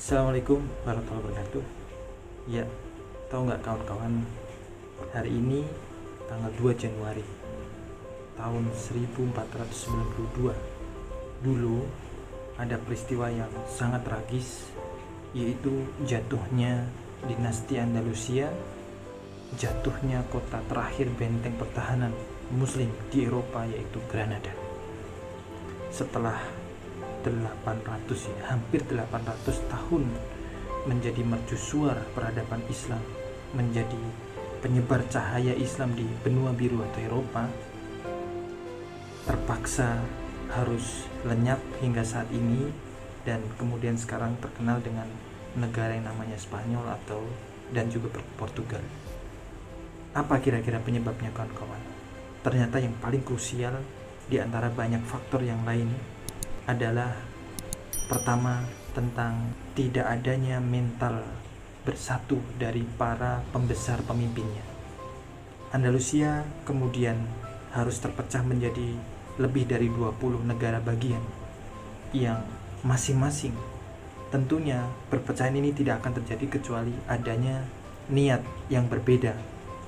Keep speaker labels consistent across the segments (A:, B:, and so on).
A: Assalamualaikum warahmatullahi wabarakatuh. Ya, tahu nggak kawan-kawan, hari ini tanggal 2 Januari tahun 1492 dulu ada peristiwa yang sangat tragis, yaitu jatuhnya dinasti Andalusia, jatuhnya kota terakhir benteng pertahanan muslim di Eropa, yaitu Granada. Setelah 800 hampir 800 tahun menjadi mercusuar peradaban Islam, menjadi penyebar cahaya Islam di benua biru atau Eropa, terpaksa harus lenyap hingga saat ini, dan kemudian sekarang terkenal dengan negara yang namanya Spanyol dan juga Portugal. Apa kira-kira penyebabnya, kawan-kawan? Ternyata yang paling krusial di antara banyak faktor yang lain adalah pertama, tentang tidak adanya mental bersatu dari para pembesar pemimpinnya. Andalusia kemudian harus terpecah menjadi lebih dari 20 negara bagian yang masing-masing tentunya perpecahan ini tidak akan terjadi kecuali adanya niat yang berbeda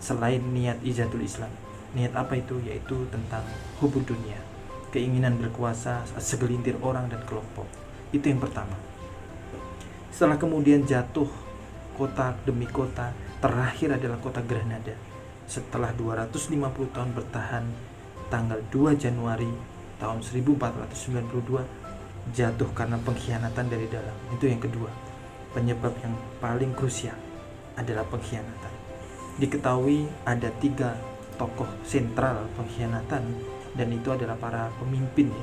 A: selain niat Izatul Islam. Niat apa itu? Yaitu tentang hubud dunia, keinginan berkuasa segelintir orang dan kelompok. Itu yang pertama. Setelah kemudian jatuh kota demi kota, terakhir adalah kota Granada. Setelah 250 tahun bertahan, tanggal 2 Januari tahun 1492 jatuh karena pengkhianatan dari dalam. Itu yang kedua. Penyebab yang paling krusial adalah pengkhianatan. Diketahui ada 3 tokoh sentral pengkhianatan, dan itu adalah para pemimpin,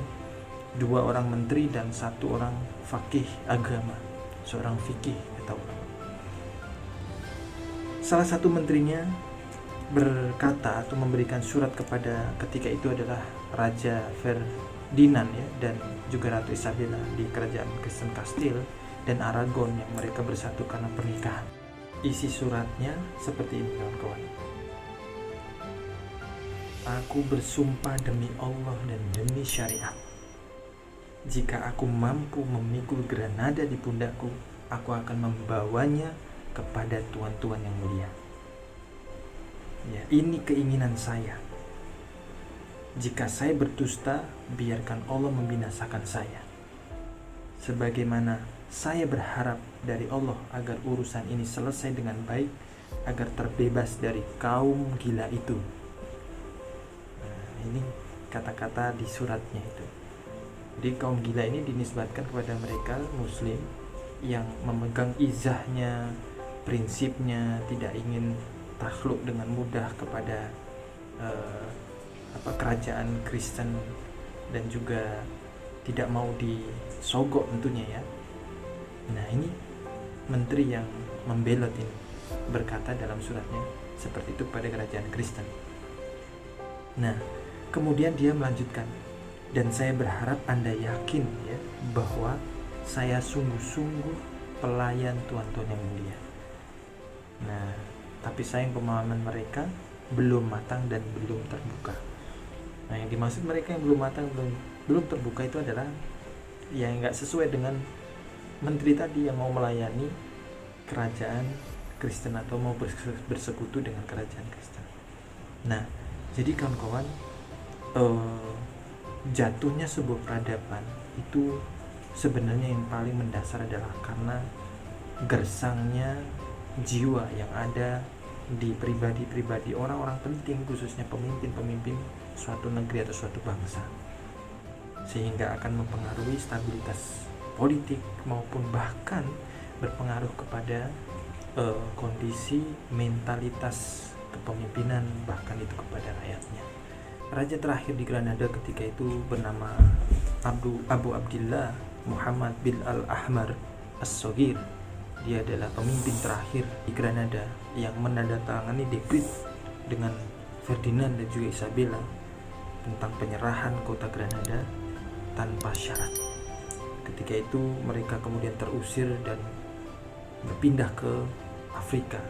A: 2 orang menteri dan 1 orang faqih agama, seorang fikih atau salah satu menterinya berkata atau memberikan surat kepada ketika itu adalah Raja Ferdinand dan juga Ratu Isabella di kerajaan Kristen Kastil dan Aragon, yang mereka bersatu karena pernikahan. Isi suratnya seperti ini, kawan-kawan. Aku bersumpah demi Allah dan demi syariat, jika aku mampu memikul Granada di pundakku, aku akan membawanya kepada tuan-tuan yang mulia. Ya, ini keinginan saya. Jika saya berdusta, biarkan Allah membinasakan saya. Sebagaimana saya berharap dari Allah agar urusan ini selesai dengan baik, agar terbebas dari kaum gila itu. Ini kata-kata di suratnya itu. Jadi kaum gila ini dinisbatkan kepada mereka muslim yang memegang izahnya, prinsipnya, tidak ingin takluk dengan mudah kepada kerajaan Kristen, dan juga tidak mau disogok tentunya ya. Nah, ini menteri yang membelot ini berkata dalam suratnya seperti itu pada kerajaan Kristen. Nah, kemudian dia melanjutkan, dan saya berharap Anda yakin ya bahwa saya sungguh-sungguh pelayan tuan-tuan yang mulia. Nah, tapi sayang pemahaman mereka belum matang dan belum terbuka. Nah, yang dimaksud mereka yang belum matang, belum terbuka itu adalah yang nggak sesuai dengan menteri tadi yang mau melayani kerajaan Kristen atau mau bersekutu dengan kerajaan Kristen. Nah, jadi kawan-kawan, jatuhnya sebuah peradaban itu sebenarnya yang paling mendasar adalah karena gersangnya jiwa yang ada di pribadi-pribadi orang-orang penting, khususnya pemimpin-pemimpin suatu negeri atau suatu bangsa, sehingga akan mempengaruhi stabilitas politik maupun bahkan berpengaruh kepada kondisi mentalitas kepemimpinan, bahkan itu kepada rakyatnya. Raja terakhir di Granada ketika itu bernama Abu Abdillah Muhammad bin Al-Ahmar As-Saghir. Dia adalah pemimpin terakhir di Granada yang menandatangani dekret dengan Ferdinand dan juga Isabella tentang penyerahan kota Granada tanpa syarat. Ketika itu mereka kemudian terusir dan berpindah ke Afrika.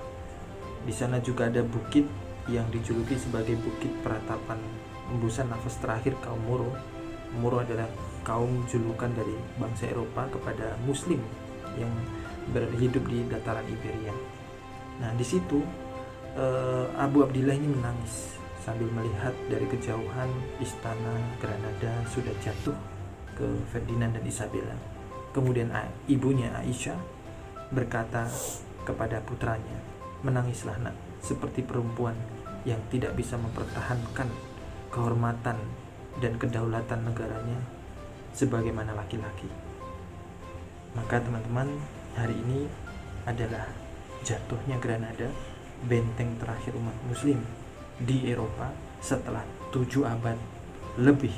A: Di sana juga ada bukit yang dijuluki sebagai bukit peratapan embusan nafas terakhir kaum Moro. Moro adalah kaum julukan dari bangsa Eropa kepada Muslim yang berhidup di dataran Iberia. Nah, di situ Abu Abdillah ini menangis sambil melihat dari kejauhan istana Granada sudah jatuh ke Ferdinand dan Isabella. Kemudian ibunya Aisyah berkata kepada putranya, "Menangislah nak, seperti perempuan yang tidak bisa mempertahankan kehormatan dan kedaulatan negaranya sebagaimana laki-laki." Maka teman-teman, hari ini adalah jatuhnya Granada, benteng terakhir umat muslim di Eropa setelah 7 abad lebih,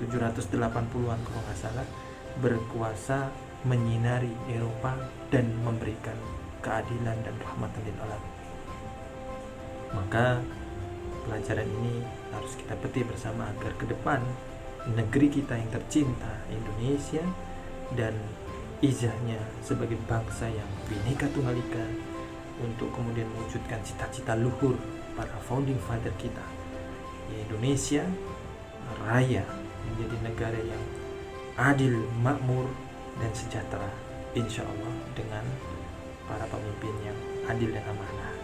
A: 780-an kalau nggak salah, berkuasa menyinari Eropa dan memberikan keadilan dan rahmatan lil alamin. Maka pelajaran ini harus kita petik bersama agar ke depan negeri kita yang tercinta, Indonesia, dan izahnya sebagai bangsa yang Bhinneka Tunggal Ika, untuk kemudian mewujudkan cita-cita luhur para founding father kita, Indonesia Raya menjadi negara yang adil, makmur, dan sejahtera, insya Allah, dengan para pemimpin yang adil dan amanah.